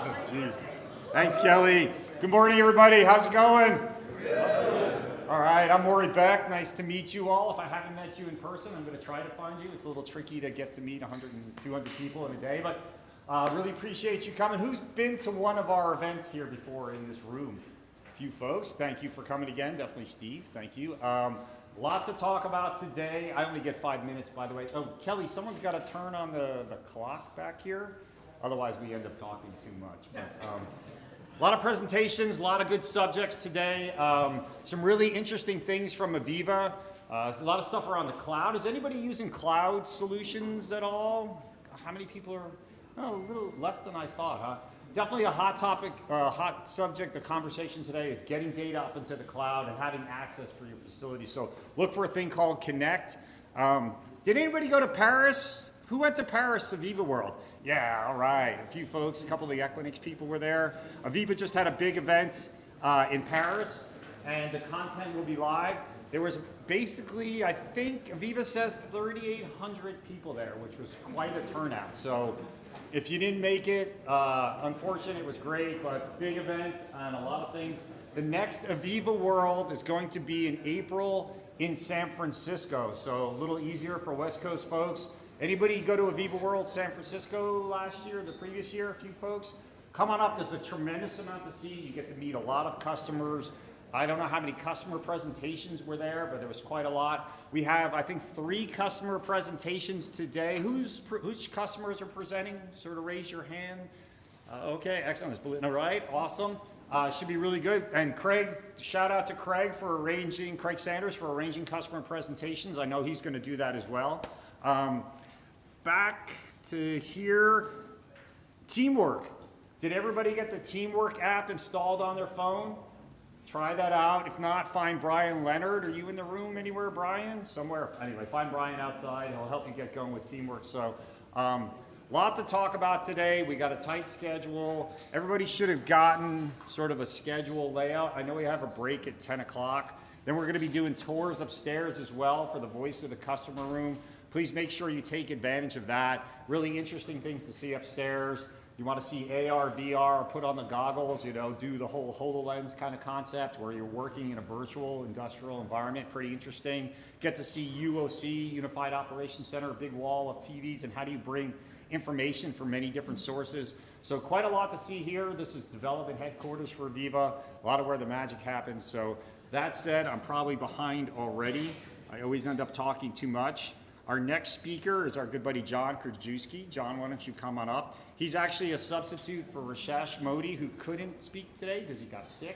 Jeez. Thanks, Kelly. Good morning, everybody. How's it going? All right, I'm Maury Beck. Nice to meet you all. If I haven't met you in person, I'm going to try to find you. It's a little tricky to get to meet 100 and 200 people in a day, but really appreciate you coming. Who's been to one of our events here before in this room? A few folks. Thank you for coming again. Definitely Steve. Thank you. A lot to talk about today. I only get 5 minutes, by the way. Oh, Kelly, someone's got to turn on the clock back here. Otherwise, we end up talking too much. But, a lot of presentations, a lot of good subjects today. Some really interesting things from AVEVA. A lot of stuff around the cloud. Is anybody using cloud solutions at all? How many people are? Oh, a little less than I thought, huh? Definitely a hot topic, hot subject of conversation today is getting data up into the cloud and having access for your facility. So look for a thing called Connect. Did anybody go to Paris? Who went to Paris, AVEVA World? Yeah, all right. A few folks, a couple of the Equinix people were there. AVEVA just had a big event in Paris, and the content will be live. There was basically, I think, AVEVA says 3,800 people there, which was quite a turnout. So if you didn't make it, unfortunate, it was great, but big event and a lot of things. The next AVEVA World is going to be in April in San Francisco, so a little easier for West Coast folks. Anybody go to AVEVA World San Francisco last year, the previous year, a few folks? Come on up, there's a tremendous amount to see. You get to meet a lot of customers. I don't know how many customer presentations were there, but there was quite a lot. We have, I think, 3 customer presentations today. Which customers are presenting? Sort of raise your hand. Okay, excellent. All right, awesome. Should be really good. And Craig, shout out to Craig Sanders for arranging customer presentations. I know he's going to do that as well. Back to here, Teamwork. Did everybody get the Teamwork app installed on their phone? Try that out. If not, find Brian Leonard. Are you in the room anywhere, Brian? Somewhere. Anyway, find Brian outside. He'll help you get going with Teamwork. So, lot to talk about today. We got a tight schedule. Everybody should have gotten sort of a schedule layout. I know we have a break at 10 o'clock. Then we're going to be doing tours upstairs as well for the Voice of the Customer room. Please make sure you take advantage of that. Really interesting things to see upstairs. You want to see AR, VR, put on the goggles, do the whole HoloLens kind of concept where you're working in a virtual industrial environment. Pretty interesting. Get to see UOC, Unified Operations Center, a big wall of TVs, and how do you bring information from many different sources. So quite a lot to see here. This is development headquarters for AVEVA, a lot of where the magic happens. So that said, I'm probably behind already. I always end up talking too much. Our next speaker is our good buddy John Krajewski. John, why don't you come on up? He's actually a substitute for Rashesh Modi, who couldn't speak today because he got sick.